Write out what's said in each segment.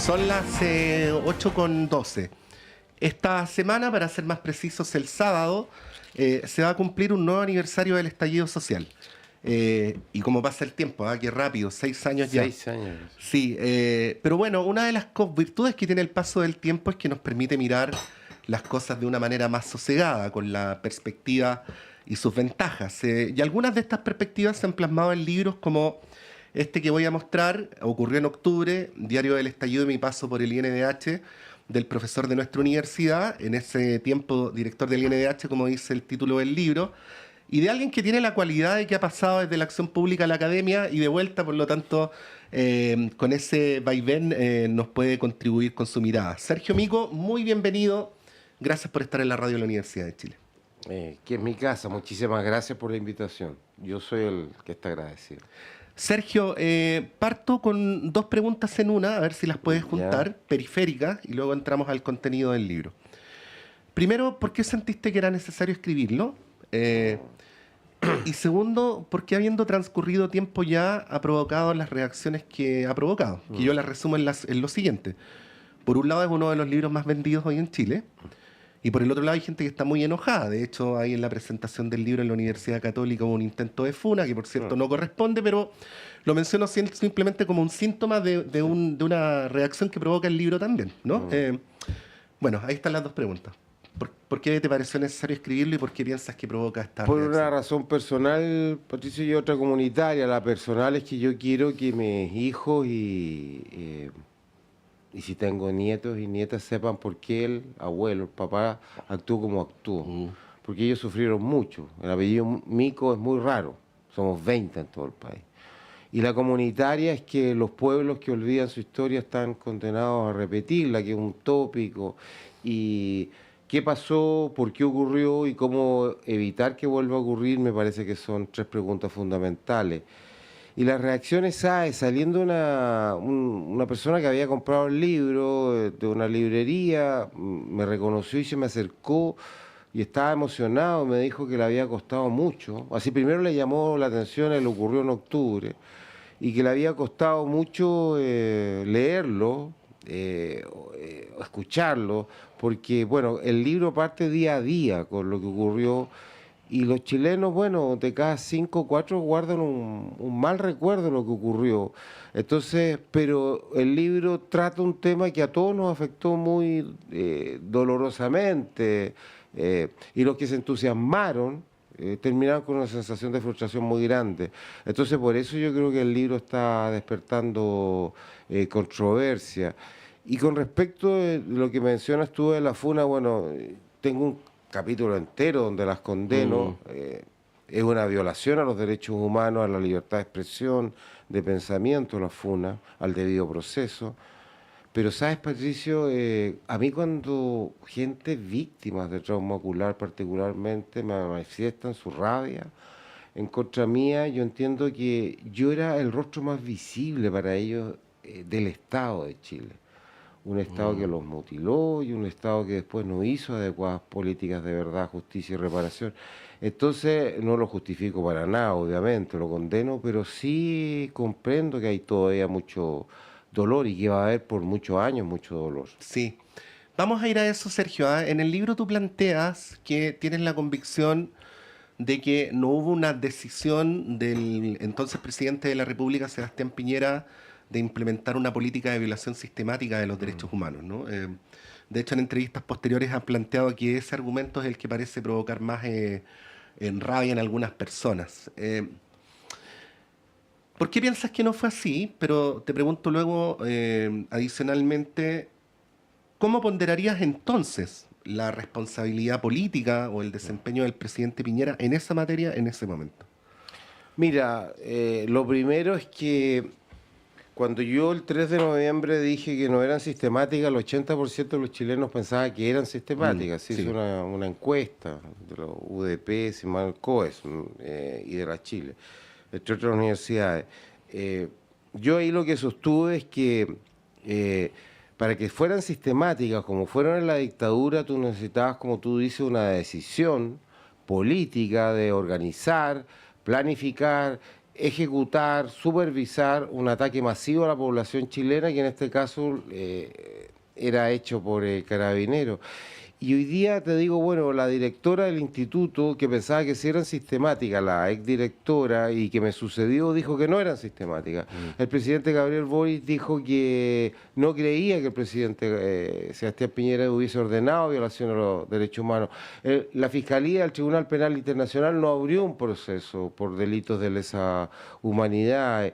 Son las 8:12. Esta semana, para ser más precisos, el sábado, se va a cumplir un nuevo aniversario del estallido social. Y como pasa el tiempo, qué rápido, 6 años ya. 6 años. Sí, pero bueno, una de las virtudes que tiene el paso del tiempo es que nos permite mirar las cosas de una manera más sosegada, con la perspectiva y sus ventajas. Y algunas de estas perspectivas se han plasmado en libros como este que voy a mostrar, ocurrió en octubre, Diario del Estallido de mi paso por el INDH, del profesor de nuestra universidad, en ese tiempo director del INDH, como dice el título del libro, y de alguien que tiene la cualidad de que ha pasado desde la acción pública a la academia y de vuelta, por lo tanto, con ese vaivén nos puede contribuir con su mirada. Sergio Mico, muy bienvenido. Gracias por estar en la radio de la Universidad de Chile. Que es mi casa, muchísimas gracias por la invitación. Yo soy el que está agradecido. Sergio, parto con 2 preguntas en una, a ver si las puedes juntar, periféricas, y luego entramos al contenido del libro. Primero, ¿por qué sentiste que era necesario escribirlo? Y segundo, ¿por qué habiendo transcurrido tiempo ya ha provocado las reacciones que ha provocado? Que yo las resumo en lo siguiente. Por un lado, es uno de los libros más vendidos hoy en Chile. Y por el otro lado hay gente que está muy enojada. De hecho, ahí en la presentación del libro en la Universidad Católica hubo un intento de funa, que por cierto no corresponde, pero lo menciono simplemente como un síntoma de una reacción que provoca el libro también, ¿no? Bueno, ahí están las 2 preguntas. ¿Por qué te pareció necesario escribirlo y por qué piensas que provoca esta Por reacción? una razón personal, Patricio, y otra comunitaria. La personal es que yo quiero que mis hijos y si tengo nietos y nietas sepan por qué el abuelo, el papá, actuó como actuó. Porque ellos sufrieron mucho. El apellido Mico es muy raro. Somos 20 en todo el país. Y la comunitaria es que los pueblos que olvidan su historia están condenados a repetirla, que es un tópico. Y qué pasó, por qué ocurrió y cómo evitar que vuelva a ocurrir, me parece que son 3 preguntas fundamentales. Y las reacciones saliendo una persona que había comprado el libro de una librería, me reconoció y se me acercó y estaba emocionado, me dijo que le había costado mucho. Así primero le llamó la atención, le ocurrió en octubre, y que le había costado mucho leerlo, escucharlo, porque bueno, el libro parte día a día con lo que ocurrió. Y los chilenos, bueno, de cada 5, 4 guardan un mal recuerdo de lo que ocurrió. Entonces, pero el libro trata un tema que a todos nos afectó muy dolorosamente. Y los que se entusiasmaron terminaron con una sensación de frustración muy grande. Entonces, por eso yo creo que el libro está despertando controversia. Y con respecto a lo que mencionas tú de la funa, bueno, tengo un capítulo entero donde las condeno. Es una violación a los derechos humanos, a la libertad de expresión, de pensamiento, la funa, al debido proceso. Pero sabes, Patricio, a mí cuando gente víctimas de trauma ocular particularmente me manifiestan su rabia en contra mía, yo entiendo que yo era el rostro más visible para ellos del Estado de Chile. Un Estado que los mutiló y un Estado que después no hizo adecuadas políticas de verdad, justicia y reparación. Entonces, no lo justifico para nada, obviamente, lo condeno, pero sí comprendo que hay todavía mucho dolor y que va a haber por muchos años mucho dolor. Sí. Vamos a ir a eso, Sergio. En el libro tú planteas que tienes la convicción de que no hubo una decisión del entonces presidente de la República, Sebastián Piñera, de implementar una política de violación sistemática de los derechos humanos, ¿no? De hecho, en entrevistas posteriores han planteado que ese argumento es el que parece provocar más en rabia en algunas personas. ¿Por qué piensas que no fue así? Pero te pregunto luego, adicionalmente, ¿cómo ponderarías entonces la responsabilidad política o el desempeño del presidente Piñera en esa materia en ese momento? Mira, lo primero es que cuando yo el 3 de noviembre dije que no eran sistemáticas, el 80% de los chilenos pensaba que eran sistemáticas. Se hizo una encuesta de los UDP, COES y de la Chile, entre otras universidades. Yo ahí lo que sostuve es que para que fueran sistemáticas, como fueron en la dictadura, tú necesitabas, como tú dices, una decisión política de organizar, planificar ejecutar, supervisar un ataque masivo a la población chilena, que en este caso era hecho por Carabineros. Y hoy día te digo, bueno, la directora del instituto, que pensaba que sí eran sistemáticas, la exdirectora, y que me sucedió, dijo que no eran sistemáticas. El presidente Gabriel Boric dijo que no creía que el presidente Sebastián Piñera hubiese ordenado violación a los derechos humanos. La Fiscalía del Tribunal Penal Internacional no abrió un proceso por delitos de lesa humanidad.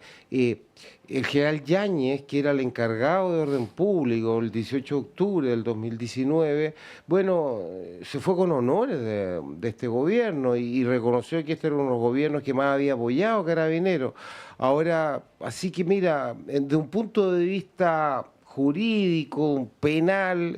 El general Yáñez, que era el encargado de orden público el 18 de octubre del 2019, bueno, se fue con honores de este gobierno y reconoció que este era uno de los gobiernos que más había apoyado a Carabineros. Ahora, así que mira, de un punto de vista jurídico, penal,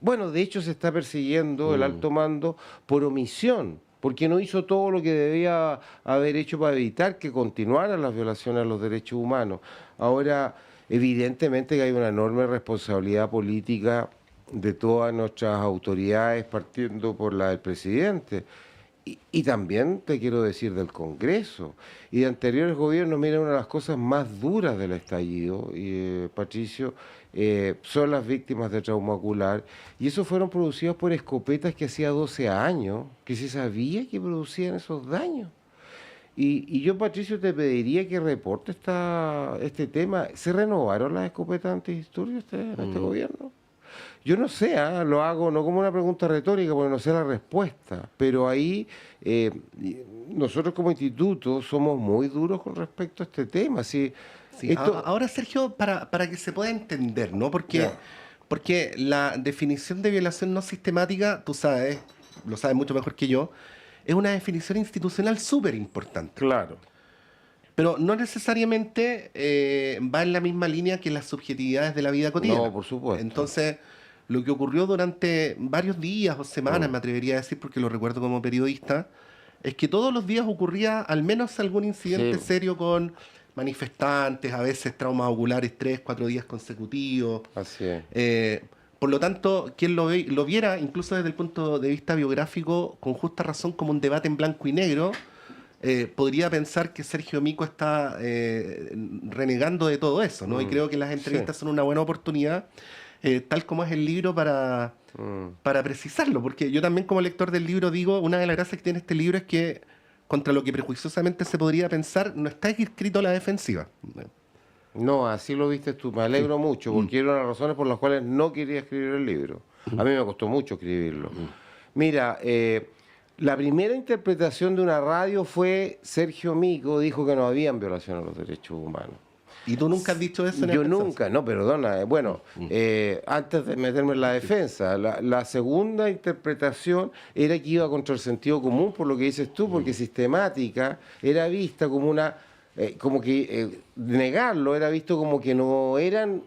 bueno, de hecho se está persiguiendo el alto mando por omisión, porque no hizo todo lo que debía haber hecho para evitar que continuaran las violaciones a los derechos humanos. Ahora, evidentemente que hay una enorme responsabilidad política de todas nuestras autoridades, partiendo por la del presidente. Y también te quiero decir del Congreso y de anteriores gobiernos. Mira, una de las cosas más duras del estallido, Patricio, son las víctimas de trauma ocular, y esos fueron producidos por escopetas que hacía 12 años, que se sabía que producían esos daños. Y yo, Patricio, te pediría que reporte este tema. ¿Se renovaron las escopetas antidisturbios en este gobierno? Yo no sé, lo hago no como una pregunta retórica, porque no sé la respuesta, pero ahí nosotros como instituto somos muy duros con respecto a este tema. Sí, Ahora, Sergio, para que se pueda entender, ¿no? Porque la definición de violación no sistemática, tú sabes, lo sabes mucho mejor que yo, es una definición institucional súper importante. Claro. Pero no necesariamente va en la misma línea que las subjetividades de la vida cotidiana. No, por supuesto. Entonces, lo que ocurrió durante varios días o semanas, me atrevería a decir, porque lo recuerdo como periodista, es que todos los días ocurría al menos algún incidente serio con manifestantes, a veces traumas oculares 3, 4 días consecutivos. Así es. Por lo tanto, quien lo viera, incluso desde el punto de vista biográfico, con justa razón, como un debate en blanco y negro, podría pensar que Sergio Mico está renegando de todo eso, ¿no? Y creo que las entrevistas son una buena oportunidad, tal como es el libro, para precisarlo, porque yo también como lector del libro digo, una de las gracias que tiene este libro es que, contra lo que prejuiciosamente se podría pensar, no está escrito a la defensiva. No, así lo viste tú, me alegro mucho, porque era una de las razones por las cuales no quería escribir el libro. A mí me costó mucho escribirlo. Mira, la primera interpretación de una radio fue Sergio Mico dijo que no habían violación a los derechos humanos. ¿Y tú nunca has dicho eso? Yo nunca, no, perdona. Bueno, antes de meterme en la defensa, la segunda interpretación era que iba contra el sentido común, por lo que dices tú, porque sistemática era vista como una... negarlo era visto como que no eran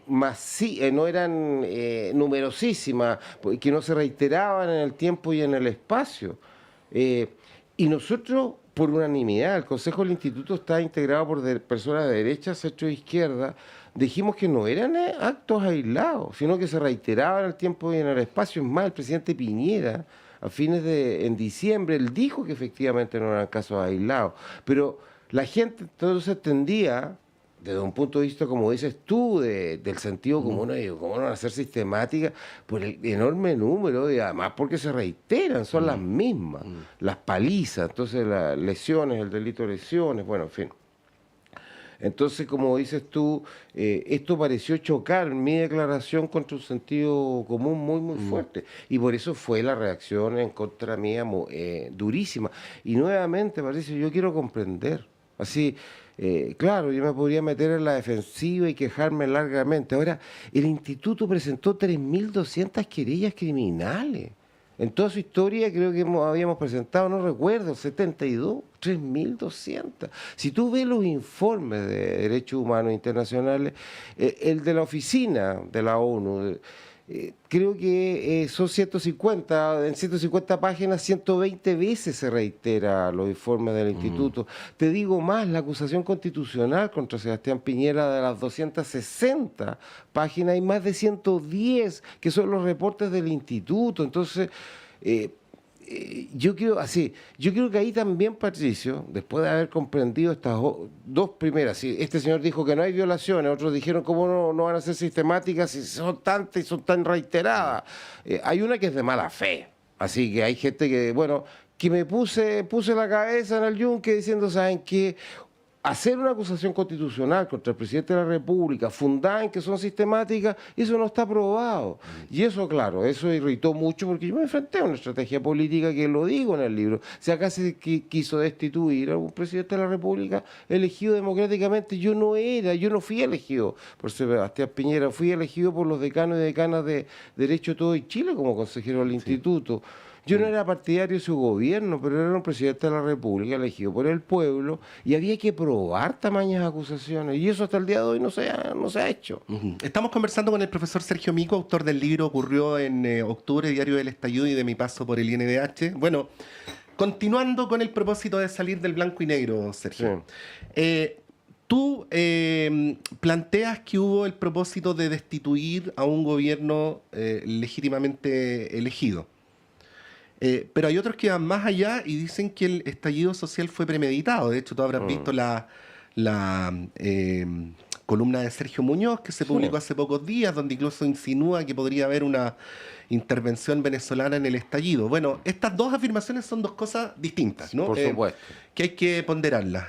numerosísimas, que no se reiteraban en el tiempo y en el espacio. Y nosotros, por unanimidad, el Consejo del Instituto está integrado por personas de derecha, centro e izquierda, dijimos que no eran actos aislados, sino que se reiteraban en el tiempo y en el espacio. Es más, el presidente Piñera, en diciembre, él dijo que efectivamente no eran casos aislados, pero la gente entonces entendía, desde un punto de vista, como dices tú, del sentido común, cómo no van a ser sistemáticas, por el enorme número, y además porque se reiteran, son las mismas, las palizas, entonces las lesiones, el delito de lesiones, bueno, en fin. Entonces, como dices tú, esto pareció chocar mi declaración contra un sentido común muy, muy fuerte. Y por eso fue la reacción en contra mía durísima. Y nuevamente, Patricio, yo quiero comprender. Así, claro, yo me podría meter en la defensiva y quejarme largamente. Ahora, el instituto presentó 3.200 querellas criminales. En toda su historia creo que habíamos presentado, no recuerdo, 72, 3.200. Si tú ves los informes de derechos humanos internacionales, el de la oficina de la ONU, creo que son 150, en 150 páginas, 120 veces se reitera los informes del instituto. Te digo más, la acusación constitucional contra Sebastián Piñera, de las 260 páginas, hay más de 110 que son los reportes del instituto. Entonces, yo creo que ahí también, Patricio, después de haber comprendido estas dos primeras, si este señor dijo que no hay violaciones, otros dijeron cómo no van a ser sistemáticas si son tantas y son tan reiteradas. Hay una que es de mala fe, así que hay gente que, bueno, que me puse la cabeza en el yunque diciendo, ¿saben qué? Hacer una acusación constitucional contra el presidente de la República, fundada en que son sistemáticas, eso no está aprobado. Y eso, claro, eso irritó mucho porque yo me enfrenté a una estrategia política que lo digo en el libro. Si acá se quiso destituir a un presidente de la República elegido democráticamente, yo no fui elegido por Sebastián Piñera, fui elegido por los decanos y decanas de Derecho Todo en Chile como consejero del instituto. Yo no era partidario de su gobierno, pero era un presidente de la República elegido por el pueblo y había que probar tamañas acusaciones. Y eso hasta el día de hoy no se ha hecho. Estamos conversando con el profesor Sergio Mico, autor del libro Ocurrió en octubre, Diario del Estallido y de mi paso por el INDH. Bueno, continuando con el propósito de salir del blanco y negro, Sergio. Sí. Tú planteas que hubo el propósito de destituir a un gobierno legítimamente elegido. Pero hay otros que van más allá y dicen que el estallido social fue premeditado. De hecho, tú habrás visto la columna de Sergio Muñoz que se publicó hace pocos días, donde incluso insinúa que podría haber una intervención venezolana en el estallido. Bueno, estas dos afirmaciones son dos cosas distintas, ¿no? Por supuesto. Que hay que ponderarlas.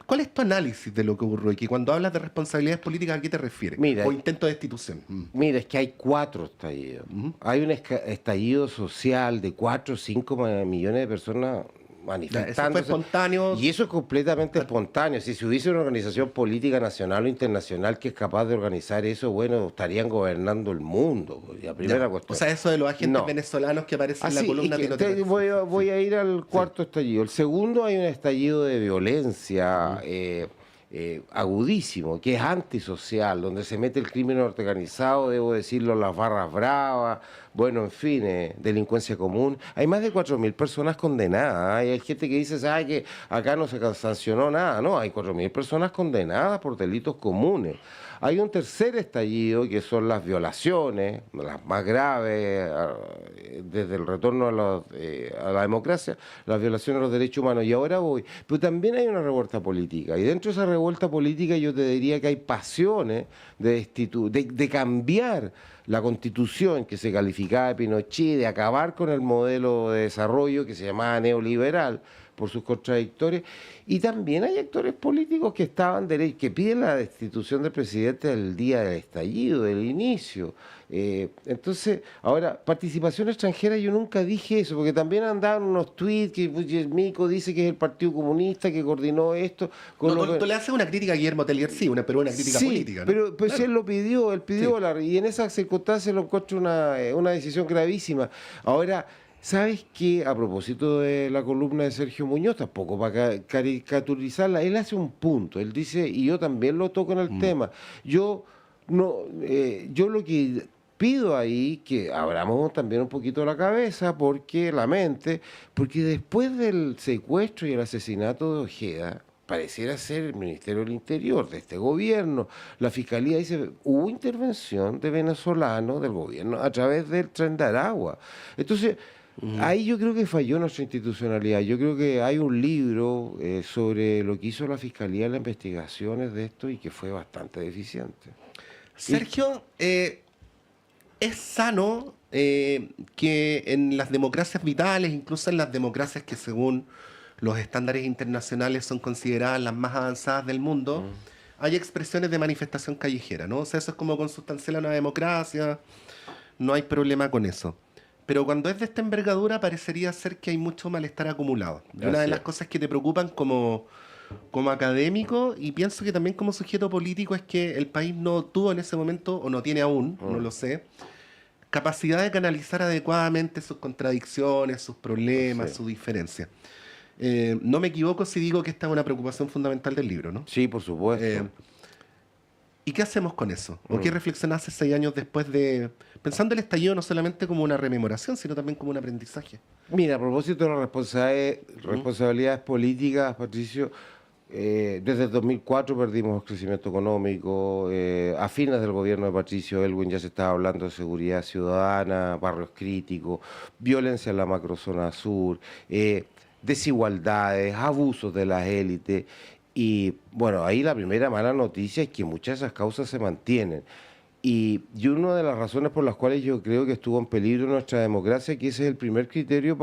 ¿Cuál es tu análisis de lo que ocurrió? Y que cuando hablas de responsabilidades políticas, ¿a qué te refieres? Mira, o intento de destitución. Mira, es que hay 4 estallidos. Hay un estallido social de 4 o 5 millones de personas manifestándose. Eso fue espontáneo. Y eso es completamente espontáneo. Si se hubiese una organización política nacional o internacional que es capaz de organizar eso, bueno, estarían gobernando el mundo. La primera cuestión. O sea, eso de los agentes venezolados que aparecen en la columna. Voy a ir al cuarto estallido. El segundo, hay un estallido de violencia agudísimo, que es antisocial, donde se mete el crimen organizado, debo decirlo, las barras bravas, bueno, en fin, delincuencia común. Hay más de 4.000 personas condenadas. Hay gente que dice, ¿sabe que acá no se sancionó nada? No, hay 4.000 personas condenadas por delitos comunes. Hay un tercer estallido, que son las violaciones, las más graves, desde el retorno a la democracia, las violaciones a los derechos humanos. Y ahora voy. Pero también hay una revuelta política. Y dentro de esa revuelta política yo te diría que hay pasiones de cambiar la constitución que se calificaba de Pinochet, de acabar con el modelo de desarrollo que se llamaba neoliberal, por sus contradictorios, y también hay actores políticos que que piden la destitución del presidente del día del estallido, del inicio. Entonces, ahora, participación extranjera, yo nunca dije eso, porque también andaban unos tweets que Mico dice que es el Partido Comunista que coordinó esto. Tú le haces una crítica a Guillermo Tellier, pero una crítica política, ¿no? Pero pues claro. Él lo pidió, y en esas circunstancias lo encuentro una decisión gravísima. Ahora, ¿sabes qué? A propósito de la columna de Sergio Muñoz, tampoco para caricaturizarla, él hace un punto, él dice, y yo también lo toco en el tema, yo lo que pido ahí, que abramos también un poquito la cabeza, la mente, porque después del secuestro y el asesinato de Ojeda, pareciera ser el Ministerio del Interior de este gobierno. La Fiscalía dice, hubo intervención de venezolanos del gobierno a través del Tren de Aragua. Entonces, ahí yo creo que falló nuestra institucionalidad. Yo creo que hay un libro sobre lo que hizo la Fiscalía en las investigaciones de esto y que fue bastante deficiente. Sergio, es sano que en las democracias vitales, incluso en las democracias que según los estándares internacionales son consideradas las más avanzadas del mundo, hay expresiones de manifestación callejera, ¿no? O sea, eso es como consustancial a una democracia, no hay problema con eso. Pero cuando es de esta envergadura parecería ser que hay mucho malestar acumulado. Y una de las cosas que te preocupan como académico, y pienso que también como sujeto político, es que el país no tuvo en ese momento, o no tiene aún, no lo sé, capacidad de canalizar adecuadamente sus contradicciones, sus problemas, sus diferencias. No me equivoco si digo que esta es una preocupación fundamental del libro, ¿no? Sí, por supuesto. ¿Y qué hacemos con eso? ¿O qué reflexionás 6 años después de... Pensando el estallido no solamente como una rememoración, sino también como un aprendizaje? Mira, a propósito de las responsabilidades políticas, Patricio, Desde el 2004 perdimos crecimiento económico, a fines del gobierno de Patricio Elwin ya se estaba hablando de seguridad ciudadana, barrios críticos, violencia en la macrozona sur, desigualdades, abusos de las élites. Y bueno, ahí la primera mala noticia es que muchas de esas causas se mantienen. Y una de las razones por las cuales yo creo que estuvo en peligro nuestra democracia, que ese es el primer criterio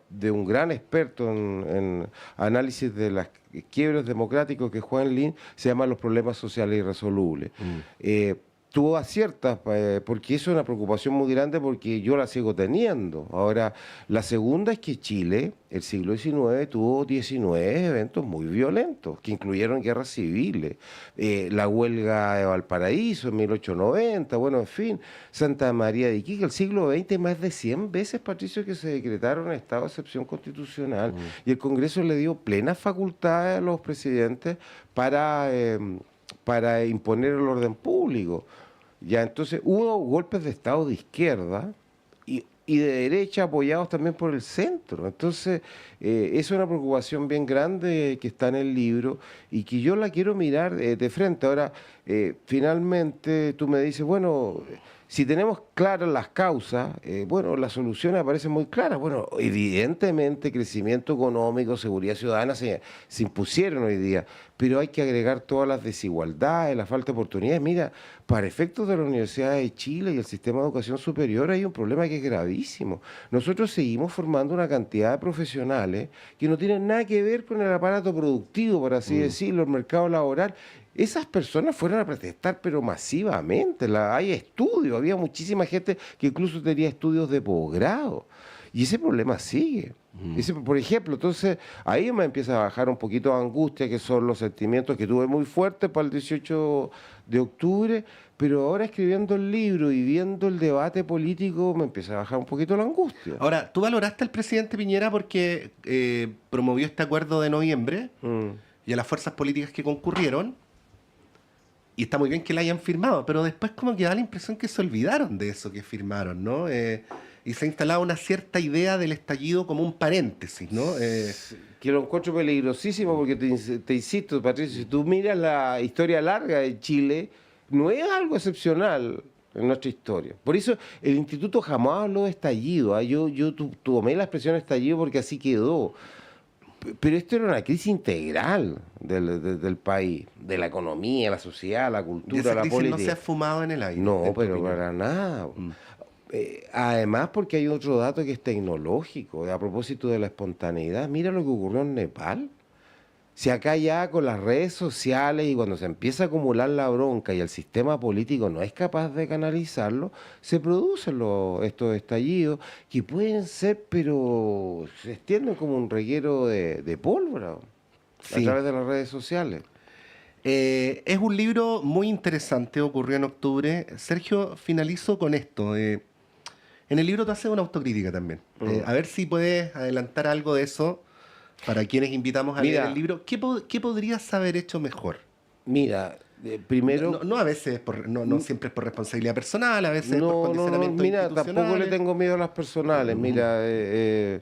de un gran experto en análisis de las quiebres democráticos, que es Juan Lin, se llama los problemas sociales irresolubles. Tú aciertas, porque eso es una preocupación muy grande porque yo la sigo teniendo. Ahora, la segunda es que Chile, el siglo XIX, tuvo 19 eventos muy violentos, que incluyeron guerras civiles, la huelga de Valparaíso en 1890, bueno, en fin, Santa María de Iquique, el siglo XX, más de 100 veces, Patricio, que se decretaron estado de excepción constitucional, y el Congreso le dio plenas facultades a los presidentes para imponer el orden público. Ya, entonces hubo golpes de Estado de izquierda y de derecha apoyados también por el centro. Entonces, es una preocupación bien grande que está en el libro y que yo la quiero mirar de frente. Ahora, finalmente tú me dices, bueno, si tenemos claras las causas, bueno, las soluciones aparecen muy claras. Bueno, evidentemente crecimiento económico, seguridad ciudadana se impusieron hoy día, pero hay que agregar todas las desigualdades, la falta de oportunidades. Mira, para efectos de la Universidad de Chile y el sistema de educación superior hay un problema que es gravísimo. Nosotros seguimos formando una cantidad de profesionales que no tienen nada que ver con el aparato productivo, por así decirlo, el mercado laboral. Esas personas fueron a protestar, pero masivamente. Hay estudios, había muchísima gente que incluso tenía estudios de posgrado. Y ese problema sigue. Por ejemplo, entonces ahí me empieza a bajar un poquito de angustia, que son los sentimientos que tuve muy fuertes para el 18 de octubre, pero ahora escribiendo el libro y viendo el debate político me empieza a bajar un poquito la angustia. Ahora, ¿tú valoraste al presidente Piñera porque promovió este acuerdo de noviembre y a las fuerzas políticas que concurrieron? Y está muy bien que la hayan firmado, pero después como que da la impresión que se olvidaron de eso que firmaron, ¿no? Y se ha instalado una cierta idea del estallido como un paréntesis, ¿no? Que lo encuentro peligrosísimo porque te insisto, Patricio, si tú miras la historia larga de Chile, no es algo excepcional en nuestra historia. Por eso el instituto jamás habló de estallido. Yo tomé la expresión estallido porque así quedó. Pero esto era una crisis integral del país, de la economía, la sociedad, la cultura, la política. No se ha fumado en el aire. No, pero para nada. Además, porque hay otro dato que es tecnológico, a propósito de la espontaneidad. Mira lo que ocurrió en Nepal. Si acá ya con las redes sociales y cuando se empieza a acumular la bronca y el sistema político no es capaz de canalizarlo, se producen estos estallidos que pueden ser, pero se extienden como un reguero de pólvora a través de las redes sociales. Es un libro muy interesante, ocurrió en octubre. Sergio, finalizo con esto. En el libro tú haces una autocrítica también. A ver si puedes adelantar algo de eso. Para quienes invitamos a leer el libro, ¿qué podrías haber hecho mejor? Mira, primero... No a veces, no siempre es por responsabilidad personal, a veces por condicionamiento mira, tampoco le tengo miedo a las personales. Mira, en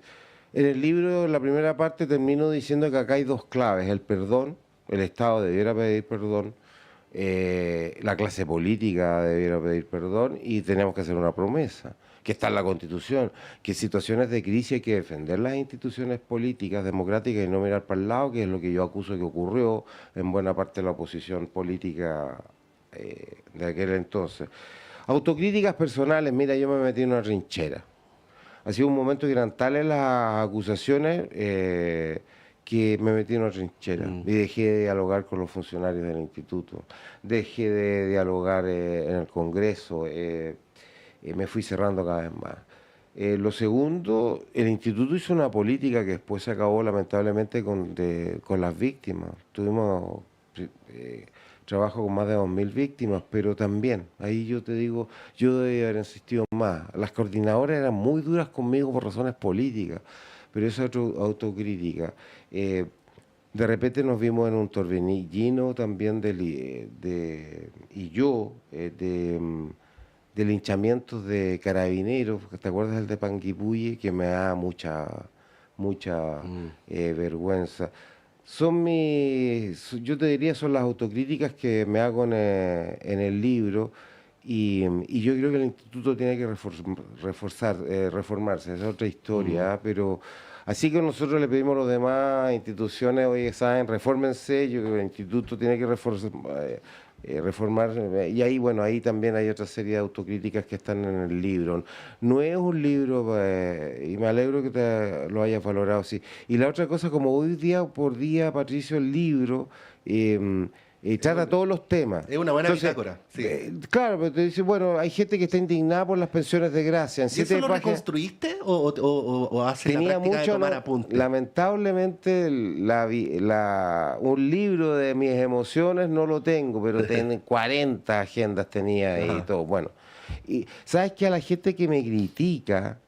el libro, en la primera parte, termino diciendo que acá hay dos claves. El perdón, el Estado debiera pedir perdón, la clase política debiera pedir perdón y tenemos que hacer una promesa, que está en la Constitución, que en situaciones de crisis hay que defender las instituciones políticas, democráticas y no mirar para el lado, que es lo que yo acuso que ocurrió en buena parte de la oposición política de aquel entonces. Autocríticas personales, mira, yo me metí en una trinchera. Ha sido un momento que eran tales las acusaciones que me metí en una trinchera y dejé de dialogar con los funcionarios del instituto, dejé de dialogar en el Congreso, me fui cerrando cada vez más. Lo segundo, el instituto hizo una política que después se acabó lamentablemente con las víctimas. Tuvimos trabajo con más de 2.000 víctimas, pero también, ahí yo te digo, yo debía haber insistido más. Las coordinadoras eran muy duras conmigo por razones políticas, pero esa es otra autocrítica. De repente nos vimos en un torbellino también de linchamientos de carabineros. ¿Te acuerdas del de Panguipulli? Que me da mucha vergüenza. yo te diría, son las autocríticas que me hago en el libro y yo creo que el instituto tiene que reformarse, esa es otra historia, pero así que nosotros le pedimos a las demás instituciones, oye, saben, refórmense, yo creo que el instituto tiene que reformar, y ahí, bueno, ahí también hay otra serie de autocríticas que están en el libro. No es un libro, y me alegro que te lo hayas valorado así. Y la otra cosa, como hoy día por día, Patricio, el libro trata todos los temas. Es una buena bitácora, sí. Claro, pero te dice, bueno, hay gente que está indignada por las pensiones de gracia. En ¿Y eso lo reconstruiste o hace la práctica de tomar apuntes? Lamentablemente, un libro de mis emociones no lo tengo, pero 40 agendas tenía y todo. Bueno, y sabes que a la gente que me critica,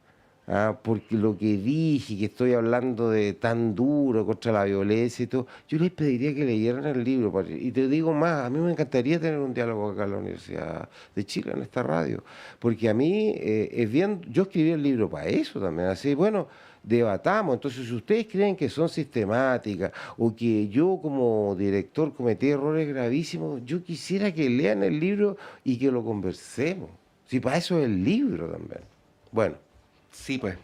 porque lo que dije, que estoy hablando de tan duro contra la violencia y todo, yo les pediría que leyeran el libro. Y te digo más, a mí me encantaría tener un diálogo acá en la Universidad de Chile, en esta radio, porque a mí es bien, yo escribí el libro para eso también, así, bueno, debatamos. Entonces, si ustedes creen que son sistemáticas o que yo como director cometí errores gravísimos, yo quisiera que lean el libro y que lo conversemos. Si para eso es el libro también. Bueno. Sí, pues.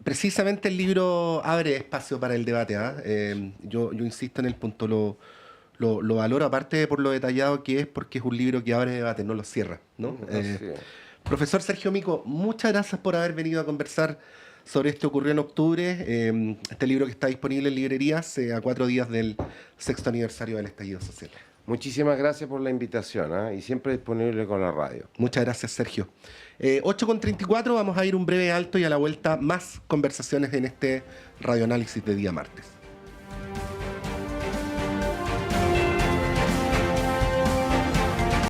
Precisamente el libro abre espacio para el debate. Yo insisto en el punto, lo valoro, aparte por lo detallado que es, porque es un libro que abre debate, no lo cierra, ¿no? Profesor Sergio Mico, muchas gracias por haber venido a conversar sobre esto. Ocurrió en octubre, este libro que está disponible en librerías a 4 días del 6º aniversario del estallido social. Muchísimas gracias por la invitación, y siempre disponible con la radio. Muchas gracias, Sergio. 8:34, vamos a ir un breve alto y a la vuelta más conversaciones en este radioanálisis de día martes.